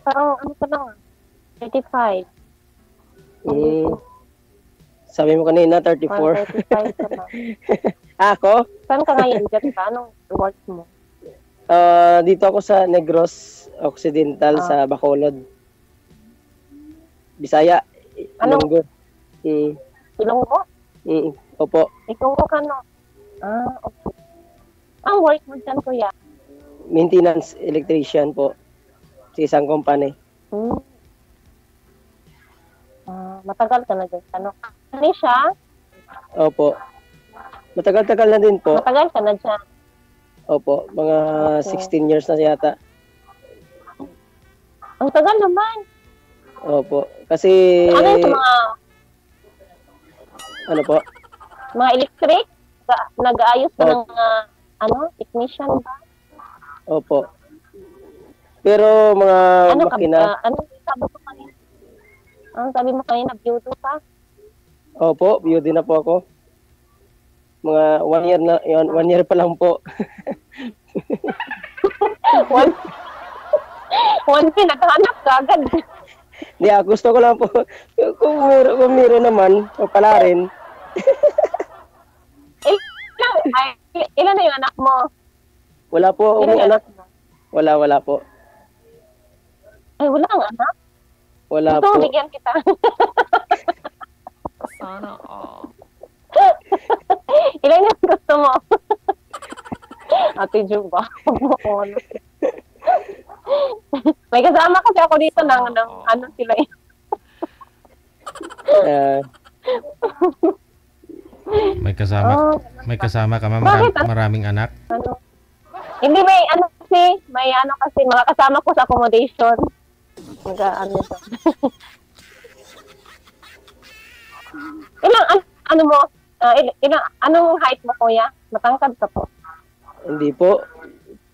Parang ano ka lang, 35. Mm. Sabi mo kanina, 34. 35 ka lang. Ako? Saan ka ngayon? Diyan ka? Anong work mo? Dito ako sa Negros Occidental sa Bacolod. Bisaya. Anong? Ilonggo. Ilonggo? Opo. Ilonggo ka, no? Okay. Ang work mo dyan, kuya? Maintenance electrician po. Sa isang company. Matagal ka na dyan. Ano siya? Opo. Matagal-tagal na din po. Matagal ka na dyan? Opo. Mga 16 years na yata. Ang tagal naman. Opo. Kasi... Ano yung mga... Ano po? Mga electric? Nag-aayos ka ng technician ba? Opo. Pero mga makina... Ano sabi mo kanina? Ang sabi mo kanina, beauty ka? Opo, beauty na po ako. Mga 1 year na, 1 year pa lang po. 1 year, naghahanap ka agad. Hindi, gusto ko lang po. Kung meron naman, pala rin. Ilan na yung anak mo? Wala po akong anak. Wala po. Ay, wala ang anak? Wala po. Ito, bigyan kita. Sana all. Ilan yung gusto mo? Ate Juba. May kasama kasi ako dito ng ano sila eh. May kasama ka, maraming anak? Ano? Hindi, may ano kasi mga kasama ko sa accommodation. Ano to. Ano mo? Anong height mo, kuya? Matangkad ka po? Hindi po.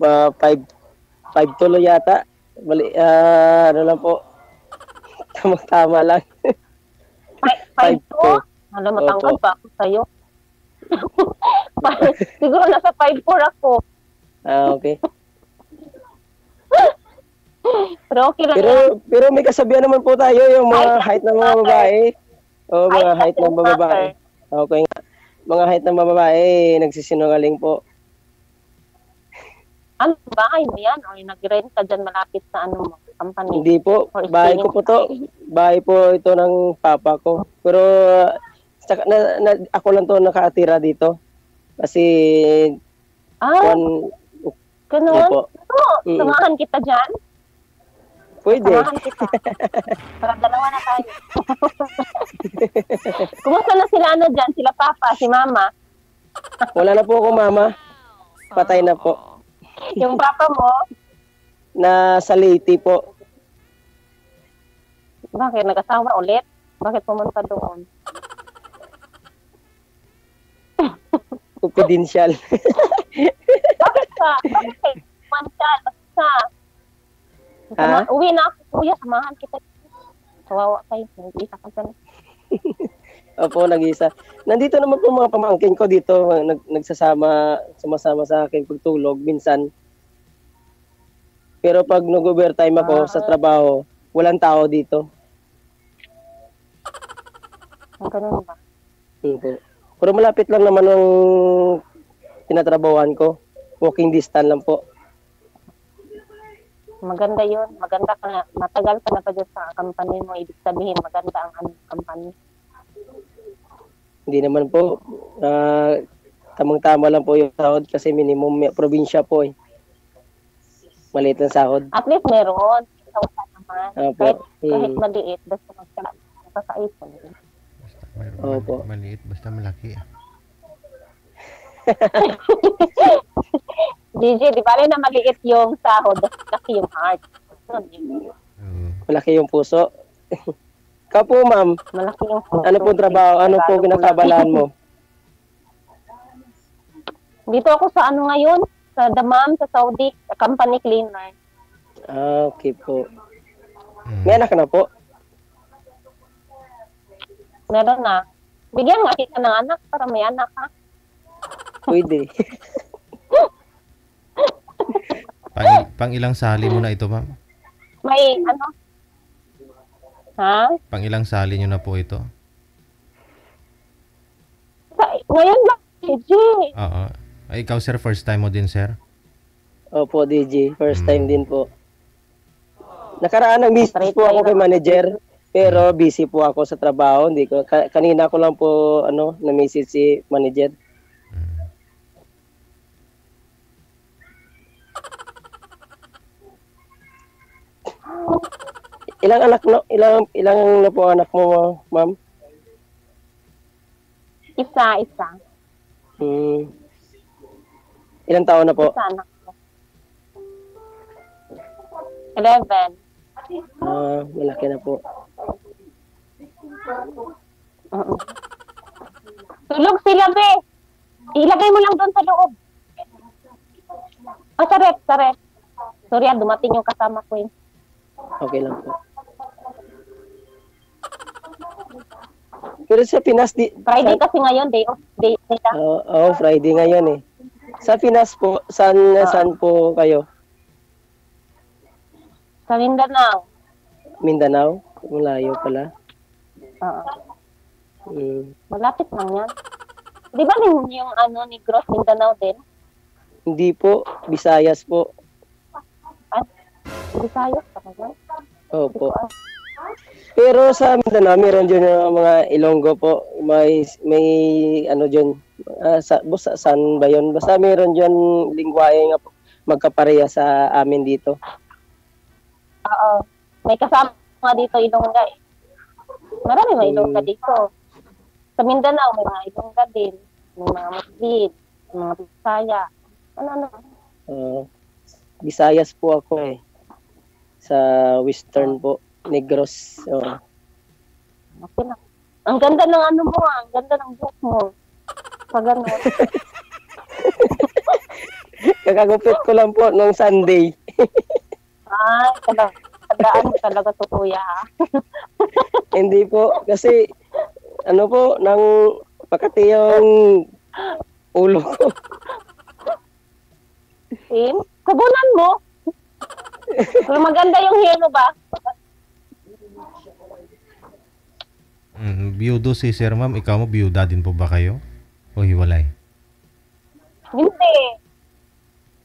5'2" yata. Mali, ano lang po. Tama lang. 5'2"? Alam, matangkad pa ako sa'yo. Siguro nasa 5'4" ako. Okay. Pero okay lang pero may kasabihan naman po tayo yung mga height ng mga babae. Mga height ng mga babae. Okay nga. Mga height ng mga babae, nagsisinungaling po. Ano, bahay mo yan? O nag-rent ka dyan malapit sa ano mo, company? Hindi po. Bahay ko po to. Bahay po ito ng papa ko. Pero ako lang to nakatira dito. Kasi ganun? Samahan kita dyan? Pwede. Samahan kita. Para dalawa na tayo. Kumusta na sila dyan? Sila papa, si mama? Wala na po ako, mama. Patay na po. Yung papa mo? Nasa Leyte po. Bakit? Nag-asawa ulit? Bakit pumunta doon? Confidential. Bakit ka? Basta. Uwi na ako, kuya. Samahan kita. Kawawa kayo. Nag-isa ka dyan. Opo, nag-isa. Nandito naman po mga pamangkin ko dito. Sumasama sa akin pagtulog minsan. Pero pag nag-overtime ako sa trabaho, walang tao dito. Ganun ba? Pero malapit lang naman ang tinatrabahuan ko. Walking distance lang po. Maganda yun. Maganda ka na. Matagal ka na pa dyan sa company mo. Ibig sabihin, maganda ang company. Hindi naman po. Tamang-tama lang po yung sahod kasi minimum probinsya po eh. Maliit ang sahod. At least meron. Kausa naman. Kahit maliit, basta magkakaipon. Opo. Maliit, basta malaki. Gigi, di ba rin na maliit yung sahod, laki yung heart. Malaki yung puso. Ikaw po, ma'am. Malaki yung puso. Ano po trabaho? Ano po kinakabalaan mo? Dito ako sa ano ngayon? Sa Dammam, sa Saudi, sa company cleaner. Okay po. May anak na po? Meron na. Bigyan nga kita ng anak para may anak ha. Pwede. Pang ilang sali mo na ito, ma'am? May ano? Ha? Pang ilang sali nyo na po ito? Ngayon lang, DJ. Oo. Ay, ikaw sir, first time mo din sir? Opo, DJ. First time din po. Nakaraan nag-message po ako kay manager, pero busy po ako sa trabaho. Hindi ko kanina ko lang po na-message si manager. Ilang na po anak mo, ma'am? Isa. Ilang taon na po? Isa anak ko. 11. Malaki na po. Tulog sila, be. Ilagay mo lang doon sa loob. Sarep. Sorry, dumating yung kasama ko yun. Okay lang po. Pero sa Pinas, Friday kasi ngayon, day off. Day nila. Friday ngayon eh. Sa Pinas po, saan po kayo? Sa Mindanao. Mindanao? Malayo pala. Malapit lang yan. Di ba yung Negros, Mindanao din? Hindi po, Visayas po. Visayas pa naman. Opo. Pero sa Mindanao, meron dyan yung mga Ilonggo po. May dyan. Saan ba yun? Basta meron dyan lingwahe nga po. Magkapareha sa amin dito. Oo. May kasama dito Ilongga eh. Marami mga Ilongga dito. Sa Mindanao, may mga Ilongga din. May mga Muslim, mga Bisaya. Ano. Visayas po ako eh. Sa Western po. Negros. Okay lang. Ang ganda ng ang ganda ng book mo. Pag ano. Kakagupit ko lang po nung Sunday. Tandaan mo talaga to, kuya, ha? Hindi po. Kasi, nang pakati yung ulo ko. Kubunan mo. Kung maganda yung hair mo ba? Biyudo si Sir Ma'am. Ikaw mo, biyuda din po ba kayo? O hiwalay? Hindi.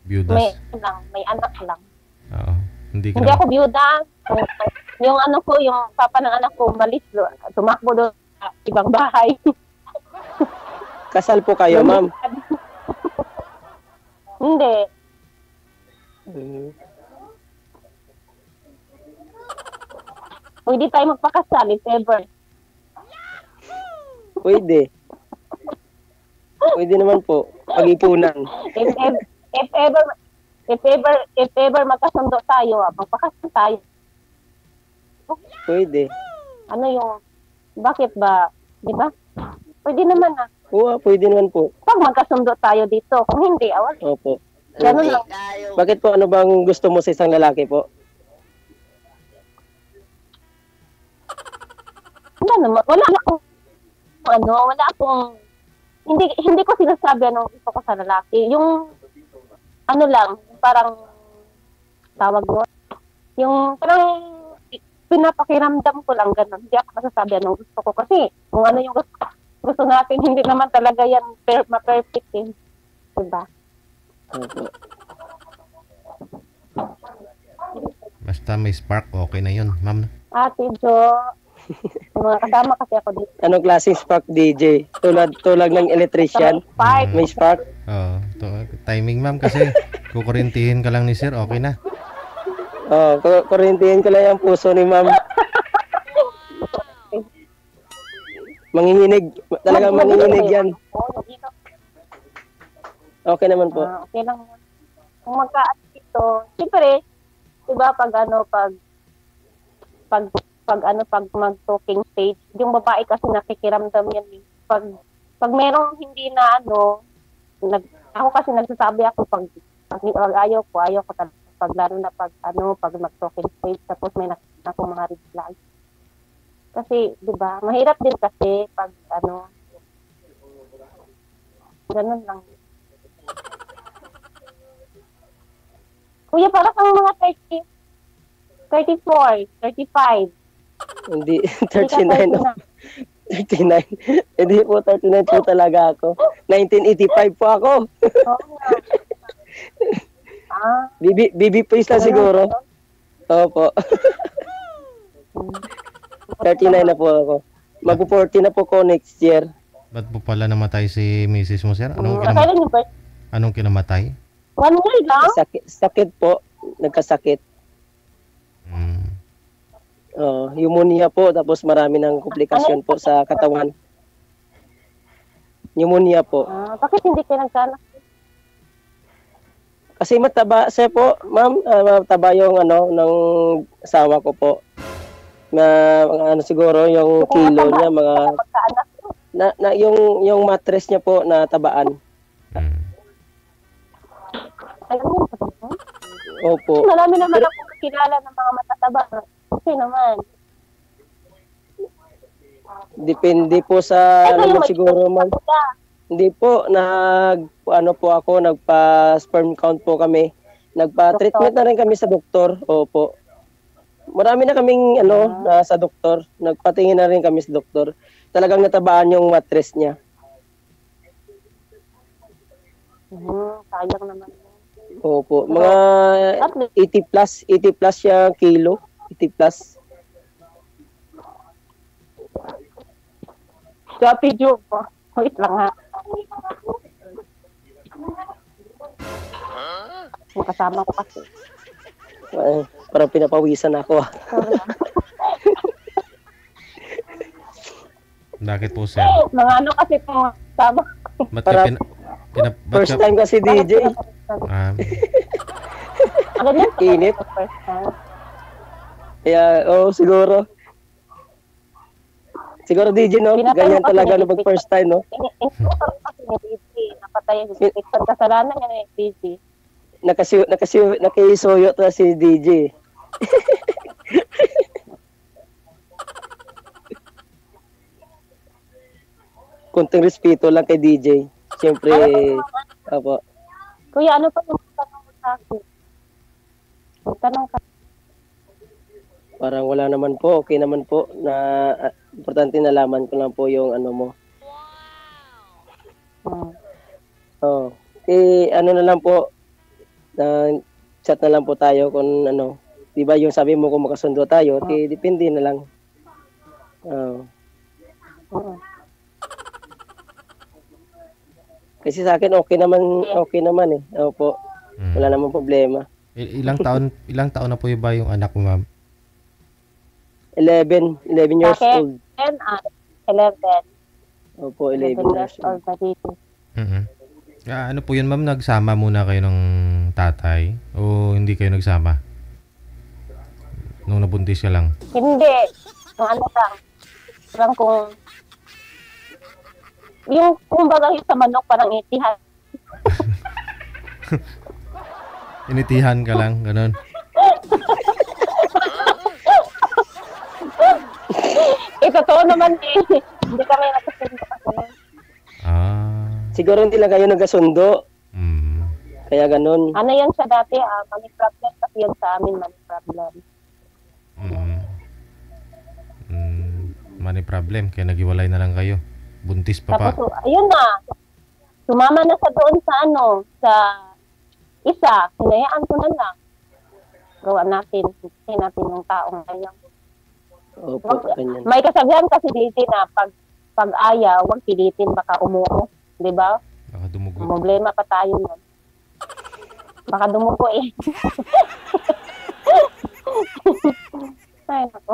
Biyudas? May anak lang. Oo. Hindi ako biyuda. Yung yung papa ng anak ko, umalis, tumakbo doon sa ibang bahay. Kasal po kayo, ma'am? Hindi. Pwede tayo magpakasal, if ever. Pwede. Pwede naman po. Pag-ipunan. If ever magkasundo tayo, magpakasal tayo. Pwede. Bakit ba? Di ba? Pwede naman na. Oo, pwede naman po. Pag magkasundo tayo dito, kung hindi, awal. Opo. Ganun lang. Bakit po, ano bang gusto mo sa isang lalaki po? Wala akong, hindi ko sinasabi anong gusto ko sa lalaki. Yung, parang, tawag mo, yung, parang, pinapakiramdam ko lang ganun. Hindi ako masasabi anong gusto ko. Kasi, kung ano yung gusto natin, hindi naman talaga yan ma-perfect eh. Diba? Opo. Basta may spark, okay na yun, ma'am. Ate Jo, mga kasama kasi ako dito. Anong klaseng spark, DJ? Tulad ng electrician? Spark. May spark? Oo. Timing, ma'am, kasi kukurintihin ka lang ni Sir, okay na. Kurintihin ko lang yung puso ni ma'am. Manginginig. Talagang manginginig yan. Okay naman po. Okay lang. Kung magkaan dito, siyempre, diba, pag mag-talking stage, yung babae kasi nakikiramdam yan. Pag merong hindi na ako kasi nagsasabi ako pag ayaw ko talaga. Pag lalo na pag mag-talking stage, tapos may nakita akong mga red flags. Kasi, di ba, mahirap din kasi pag ganun lang. Kuya, para kang mga 30. 34, 35. Hindi, Hindi ka 39 na. 39. Hindi po, 39 po talaga ako. 1985 po ako. Oo nga. Ah, Bibi Praise lang siguro. Opo. 39 na po ako. Mag-40 na po ko next year. Ba't po pala namatay si Mrs. mo, sir? Kailan yung birth? Anong kinamatay? 1 year lang? Sakit po. Nagkasakit. Mm. Pneumonia po. Tapos marami ng komplikasyon po sa katawan. Pneumonia po. Bakit hindi ka nagsanak? Kasi mataba siya po, ma'am. Mataba yung ng asawa ko po. Na siguro yung kilo niya mga yung mattress niya po na tabaan. Mm. Ayun. Opo. Marami naman ako kilala ng mga matataba. Okay naman. Depende po sa siguro, ma'am. Hindi po nagpa-sperm count po kami. Nagpa-treatment na rin kami sa doktor. Opo. Marami na kaming sa doktor. Nagpatingin na rin kami sa doktor. Talagang natabaan yung mattress niya. Sayang naman. Opo, mga 80 plus siya kilo. 80 plus. Copy joke po. Wait lang ha. Makasama ko kasi. Parang pinapawisan ako. Bakit po, sir? Mga ano kasi kung sama. Ba't Para- ba't First time kasi DJ. Ano yan? Init. First time. Kaya, siguro. Siguro DJ, no? Ganyan talaga no pag first time, no? Inuusan kasi ni DJ. Napatay yung picture. Kasalanan niya ni DJ. Nakisuyo to si DJ. Kunting respeto lang kay DJ. Siyempre, apo. Kuya, ano pa yung tanong mo sa akin? Tanong ka. Parang wala naman po, okay naman po. Importante nalaman ko lang po yung ano mo. Ano na lang po, chat na lang po tayo kung ano. Di ba yung sabi mo kung makasundo tayo, depende na lang. Kasi sa akin okay naman eh. Opo. Wala namang problema. Ilang taon na po ba yung anak mo, ma'am? 11 years old. 11. Opo, 11 years old. na dito. Ano po yun, ma'am? Nagsama muna kayo ng tatay? O hindi kayo nagsama? Nung nabuntis ka lang? Hindi. Kung ano lang. Parang yung kumbaga yung sa manok parang itihan. Initihan ka lang, ganun? Totoo naman eh. Hindi kami nakasundo kasi. Siguro hindi lang kayo nagkasundo. Kaya ganun. Ano yan siya dati, money problem kasi yan sa amin, money problem. Money problem, kaya naghiwalay na lang kayo. Buntis pa pa. Tapos, ayun na. Sumama na sa doon sa isa. Hinayaan ko na lang. Gawa natin. Hindi natin yung taong ngayon. Opo, ganyan. May kasabihan kasi dito na pag ayaw, huwag pilitin, baka umuo. Di ba? Baka dumugo. Problema pa tayo nun. Baka dumugo eh. Ay, naku.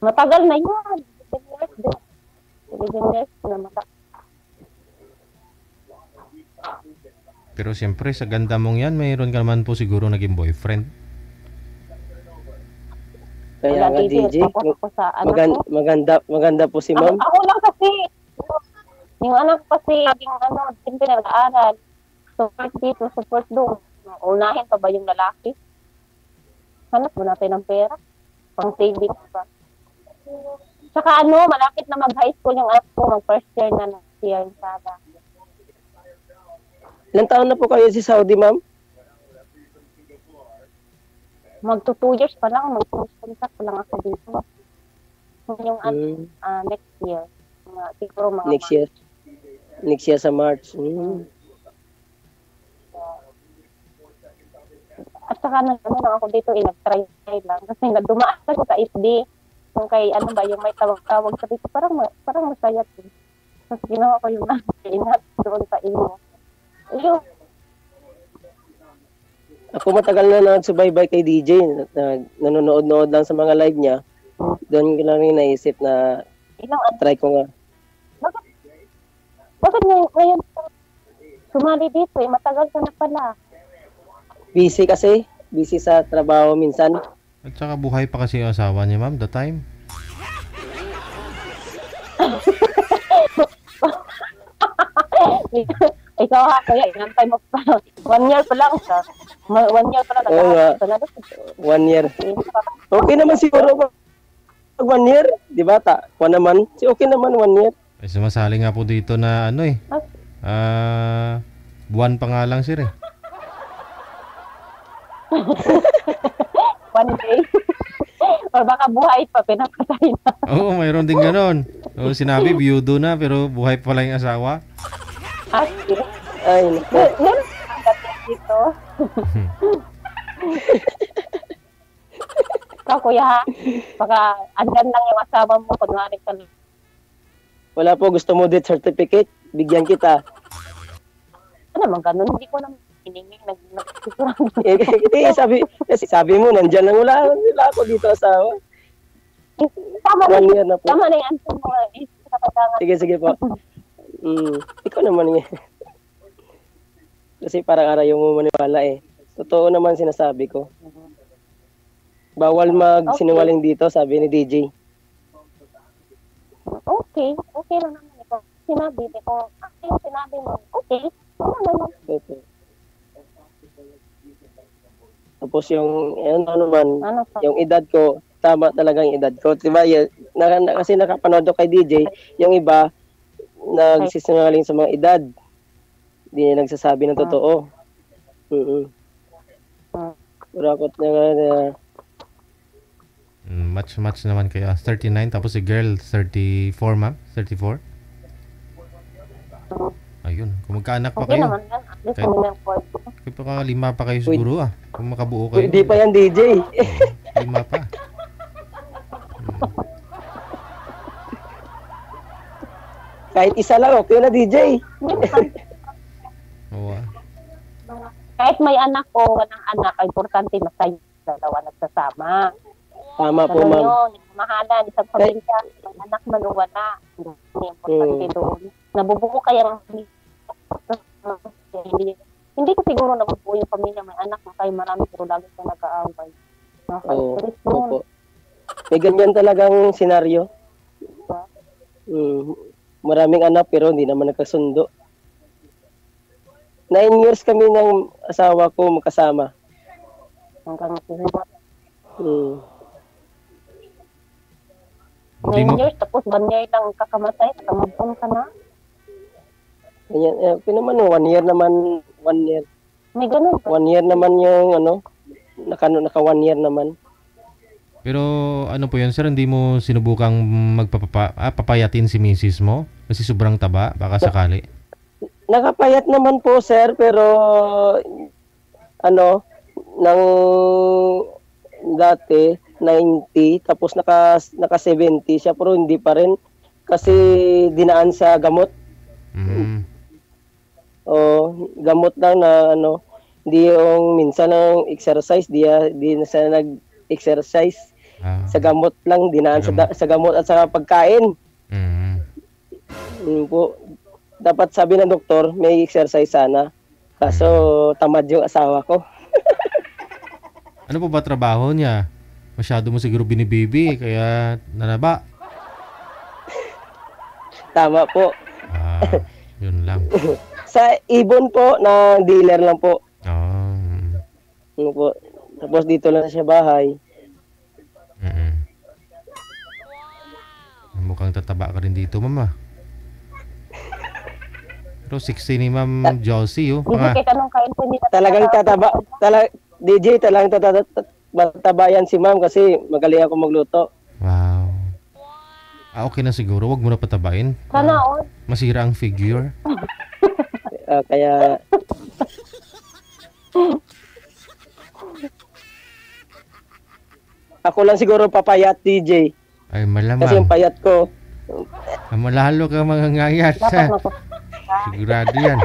Matagal na yun. 11 years na matagal. Pero siyempre, sa ganda mong yan, mayroon ka naman po siguro naging boyfriend. Kaya nga DJ, maganda po si ma'am. Ako lang kasi, yung anak ko kasi, siyempre nag-aaral. Support dito, support doon. Unahin pa ba yung lalaki? Hanap mo natin ng pera. Pang savings pa. Saka malapit na mag-high school yung anak ko, mag-first year na siya yung sada. Ilang taon na po kayo si Saudi, ma'am? magto 2 years pa lang, mag-contract pa lang ako dito. Yung next year, siguro mga Next year. Next year sa March. At saka lang ako dito, nag-try lang. Kasi dumaan kasi sa FB. Yung kay, yung may tawag-tawag sa dito, parang masaya din. Tapos ginawa ko yung inhat doon sa imo. Yung, Ako matagal na nagsubaybay kay DJ. Nanonood-nood lang sa mga live niya. Doon ko lang rin naisip na try ko nga. Bakit ngayon sumali dito matagal ka na pala. Busy kasi. Busy sa trabaho minsan. At saka buhay pa kasi yung asawa niya, ma'am, the time. Ikaw ha, kaya inantay mo pa. 1 year pa lang siya. 1 year pa lang. Oo nga. 1 year. Okay naman siguro pag 1 year. Di ba? Kuha naman. Okay naman 1 year. Ay, sumasali nga po dito na buwan pa nga lang sir eh. 1 day. Or baka buhay pa, pinapatay na. Oo, mayroon din ganon. O, sinabi, biyudo na, pero buhay pa lang yung asawa. Ay, naku. Meron dito. Ikaw, kuya ha, baka andyan lang yung asawa mo, kunwari ka lang. Wala po, gusto mo death certificate? Bigyan kita. Ano naman ganun, hindi ko naman hiningi, nagsisurang. sabi mo, nandyan lang wala ako dito asawa. Tama 1 year na po. Tama na yung answer mo. Sige po. Ikaw naman yan. Kasi parang ayaw mo maniwala eh. Totoo naman sinasabi ko. Bawal magsinungaling dito, sabi ni DJ. Okay lang naman ito. Sinabi ko, yung sinabi mo, okay. Ito. Tapos yung yung edad ko, tama talaga yung edad ko. Diba, kasi nakapanood ko kay DJ, yung iba, nagsisinungaling sa mga edad. Hindi niya nagsasabi ng totoo. Kurakot na Match naman kayo. 39, tapos si girl, 34, ma'am? 34? Ayun. Kung magkaanak pa Okay kayo. naman yan. At least kami ng 4. Kaya pa 5 pa kayo siguro Kung makabuo kayo. Hindi pa yan, DJ. 5 pa. Kahit isa lang, okay na, DJ. Oo. Kahit may anak o walang anak, importante na tayo dalawa nagsasama. Tama po, ma'am. Yun, mahalan, isang pamilya, may anak man o wala. Hindi importante doon. Nabubuo kaya hindi ko siguro nabubuo yung pamilya, may anak na kayo marami, pero lagi ka nag-aaway. Opo. May ganyan talagang senaryo. Maraming anak pero hindi naman nagkasundo. 9 years kami ng asawa ko magkasama. Hanggang 9 Hindi years, tapos 1 year lang kakamatay, nakamampong ka na. Ganyan, naman 1 year naman, 1 year. May ganun ba? 1 year naman yung naka 1 year naman. Pero ano po yun, sir? Hindi mo sinubukang papayatin si misis mo? Kasi sobrang taba, baka sakali. Nakapayat naman po, sir, pero nang dati 90 tapos naka 70 siya pero hindi pa rin kasi dinaan sa gamot. Gamot lang na hindi yung minsan ng exercise, di na siya nag-exercise. Sa gamot lang, dinaan sa gamot at sa pagkain. Po. Dapat sabi ng doktor, may exercise sana. Kaso tamad yung asawa ko. Ano po ba trabaho niya? Masyado mo siguro binibibi, kaya nanaba. Tama po. Yun lang. Sa Ibon po, na dealer lang po. Po. Tapos dito lang siya bahay. Mukhang tataba ka rin dito, mama. Pero 60 ni Ma'am Josie, Hindi kita nung kain po nila. Talagang tataba. DJ, matabayan si ma'am kasi magaling ako magluto. Wow. Okay na siguro. Wag mo na patabain. Sana all. Masira ang figure. Kaya ako lang siguro papayat, DJ. Ay, Kasi yung malamang. payat ko, Malalo ka mga ngayat. Dapat magpapayat. Sigurado yan.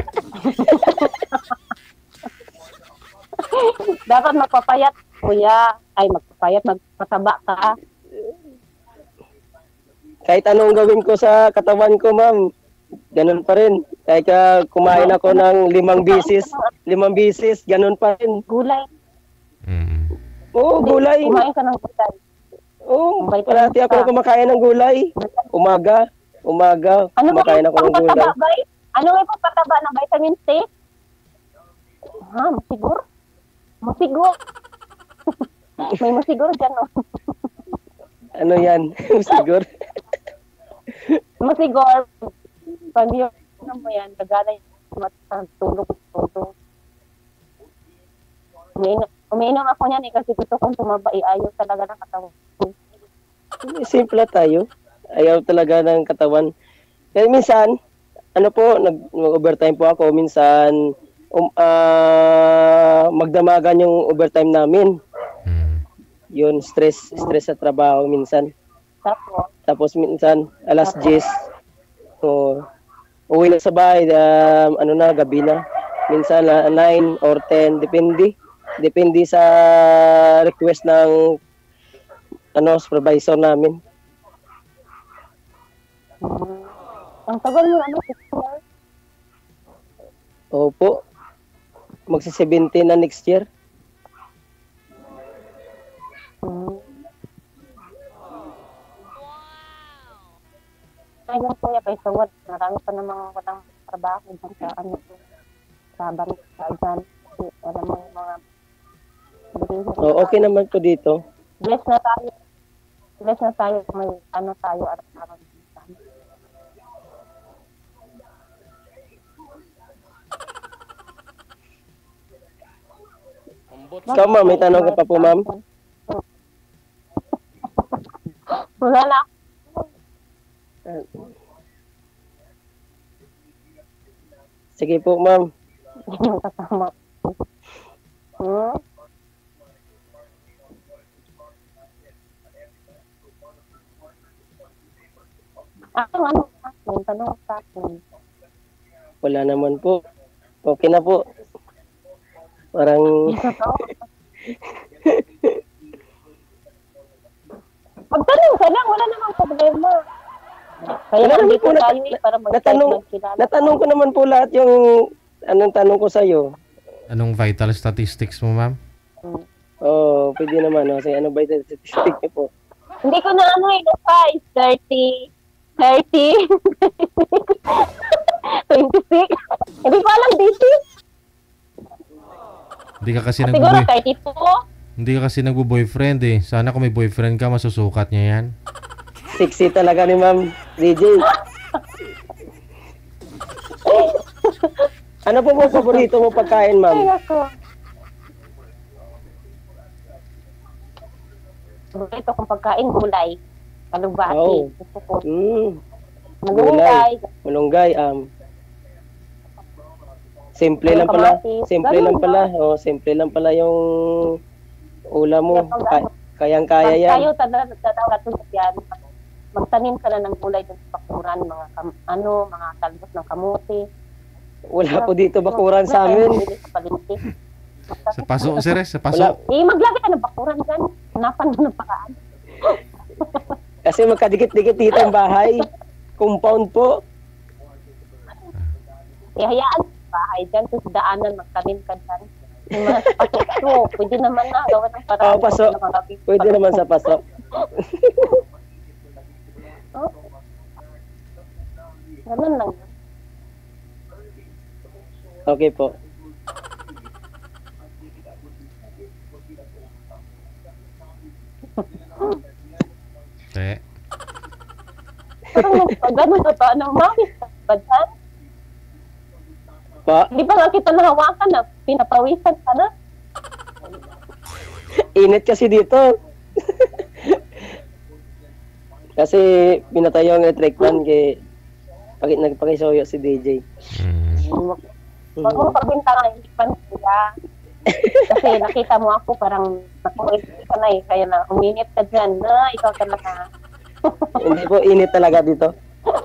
Dapat magpapayat, kuya. Ay, magpapayat, magpataba ka. kahit anong gawin ko sa katawan ko, ma'am, ganun pa rin. Kahit kumain ako ng 5 bisis, ganun pa rin. Gulay. Mm. Oo, gulay. Kumain ka ng gulay. Oo, Vitamin parati ako ka. na kumakain ng gulay. Umaga, Ano ba kumakain ako ng gulay. pataba, bay? Ano nga po pataba ng vitamin C? Ha, masigur? Masigur. May masigur dyan, no? Ano yan? Siguro. Masigur. Pag yun, ano mo yan, gagana yung tulog. Umiinom ako niyan kasi gusto kong tumaba. Ayaw talaga ng katawan. Simple tayo. Ayaw talaga ng katawan. Kaya minsan, ano po, nag-overtime po ako. Minsan, magdamagan yung overtime namin. Mm. Yun, stress sa trabaho minsan. Tapos minsan, alas 10. So, uwi na sa bahay, gabi na. Minsan, 9 or 10, depende. Depende sa request ng supervisor namin. Ang tagal mo, 6 years? Opo. Magsi-17 na next year. Ayun kuya, kay Sawad, marami pa namang walang trabaho dyan sa sa barik sa dyan. Alam mo yung mga Okay naman po dito. bless na tayo. Bless na tayo kung may tayo araw-araw. Ikaw, ma'am, may tanong ka pa po, ma'am? Wala na. Sige po, ma'am. Yung kasama. Ano? May tanong sa akin. Wala naman po. Okay na po. Parang Pagtanong ka lang, wala namang problema. Kaya Wala naman nandito po, tayo para magkilala. natanong ko naman po lahat yung anong tanong ko sa'yo. Anong vital statistics mo, ma'am? Oo, pwede naman. Kasi ano ba yung statistic niyo po? Hindi ko na guys. 30. 26. Hindi ko alam, DC. Hindi ka kasi Siguro 32. Hindi ka kasi nagbo-boyfriend eh. Sana kung may boyfriend ka, masusukat niya yan. Sexy talaga ni Ma'am DJ. Ano po mo paborito mo pagkain, Ay, ma'am? ako. Ito kung pagkain, gulay. Kalubati. Oo. Gusto ko. Gulay. Malunggay. Malunggay. Simple lang pala. Kamatis. Simple Ganun lang pala. Oh, simple lang pala yung ulam mo. Kayang-kaya Pag yan. tayo tatawag yan, magtanim ka na ng gulay dun sa bakuran, mga talbos ng kamote. Wala po dito bakuran sa amin. Sa palengke. Sa paso, sir, sa paso. Maglagay ka ng bakuran dyan. Hanapan mo ng paraan. Kasi magkadikit-dikit dito ang bahay. Compound po. Hayaan sa bahay dyan. Sa daanan, magtanim ka dyan. Yung mga sa paso, pwede naman na. Gawa ng paraan. Oo, paso. Pwede naman sa paso. Ganun lang. Okay po. Te. Parang ganun ka ba? Mawis ka ba dyan? Pa, Di ba nga kita nahawakan na pinapawisan ka na? Init kasi dito. Kasi pinatay yung electric fan kay nagpakisoyo si DJ. Huwag mo pagbintangan, hindi pa sila. Kasi nakita mo ako parang nakulit ka na eh. Kaya na uminit ka dyan na ikaw talaga. Hindi po, init talaga dito.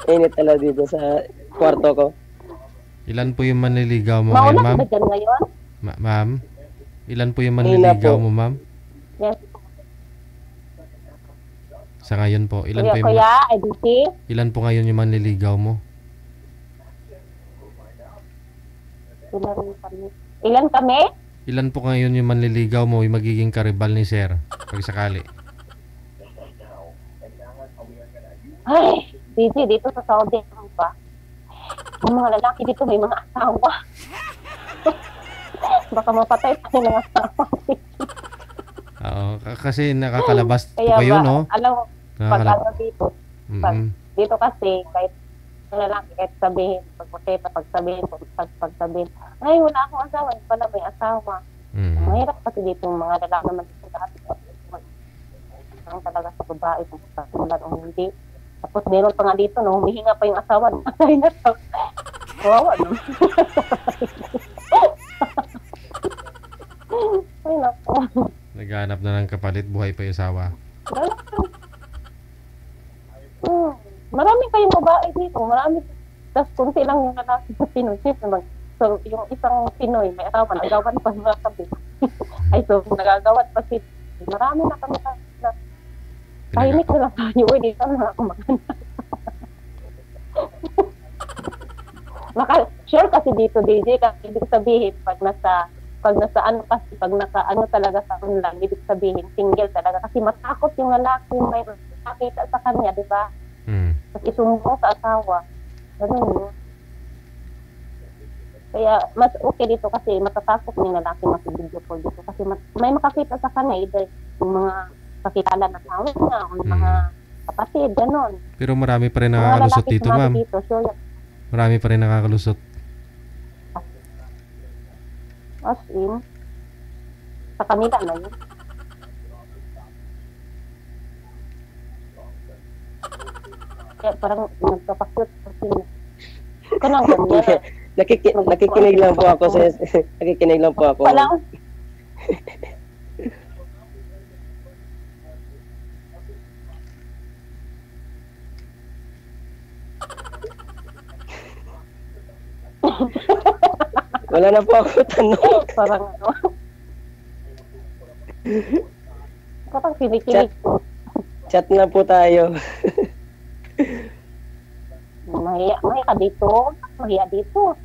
Init talaga dito sa kwarto ko. Ilan po yung manliligaw mo ngayon, Maulan ma'am? ba dyan ngayon? Ma'am? Ilan po yung manliligaw mo, ma'am? Yes. Sa ngayon po, ilan po yung Kuya, IDC? ilan po ngayon yung manliligaw mo? Ilan kami? Ilan po ngayon yung manliligaw mo, yung magiging karibal ni sir, pag sakali? Ay, busy dito sa Saudi. Ano ba? Yung mga lalaki dito may mga asawa. Baka mapatay pa yung mga asawa. Oo, kasi nakakalabas po Kaya kayo, ba, no? alam mo, pag ano dito, pag, Mm-mm. dito kasi, kahit yung lalaki, kahit sabihin, pag makita, pagsabihin, ay, wala akong asawa, hindi pala may asawa. Mahirap kasi dito yung mga lalaki naman dito dati. Ang talaga sa babae, kung sa o hindi. Tapos meron pa nga dito, no, humihinga pa yung asawa. Ay, nasa. Wow, ano? Ay, nako. Naghanap na ng kapalit, buhay pa yung asawa. Marami kayong babae dito. Marami. Tapos kunti lang yung lalaki sa Pinoy. So, yung isang Pinoy, may asawa, nagawan pa mga sabi. Ay, so, nagagawan pa si. Marami na kami na. Tahimik na lang tayo. Uy, dito na ako maganda. Sure kasi dito, DJ, kasi ibig sabihin, pag nasa ano kasi, pag naka-ano talaga sa online, ibig sabihin, single talaga. Kasi matakot yung lalaki, may nakita sa kanya, di ba? Tapos isumbong sa asawa. Ganun yun. Kaya, mas okay dito kasi matatakot yung lalaki makibidyo po dito. Kasi may makakita sa kanya, either yung mga kakilala na tao niya, o yung mga kapatid, ganun. Pero marami pa rin nakakalusot dito, ma'am. Dito, sure. Marami pa rin nakakalusot. As in, sa kanila na yun. Kaya parang nagkapakot kasi kanang ganyan. Nakikinig lang po ako sa nakikinig lang po ako. Walang Wala na po ako tanong. parang ano. Parang kinikilig. Chat na po tayo. Mahiya ka dito. Mahiya dito.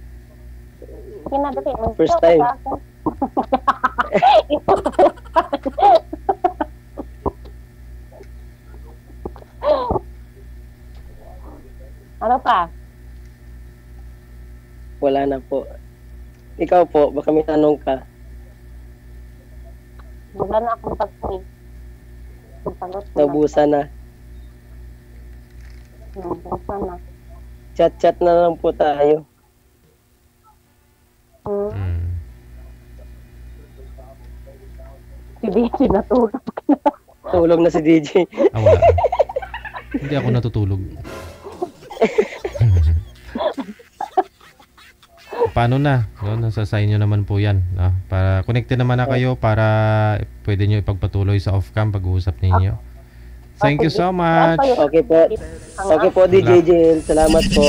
Kinadali. First time. Ano pa? Wala na po. Ikaw po, baka may tanong ka. Wala na akong pagpapin. Nabusan na. Nabusan na. Chat na lang po tayo. Si DJ natulog. Tulog na si DJ. Wala. Hindi ako natutulog. Paano na? No, nasa sa inyo naman po yan. No? Para connected naman na kayo para pwede nyo ipagpatuloy sa off-cam pag-uusap ninyo. Thank you so much. Okay po. Okay po, DJ Jill. Salamat po.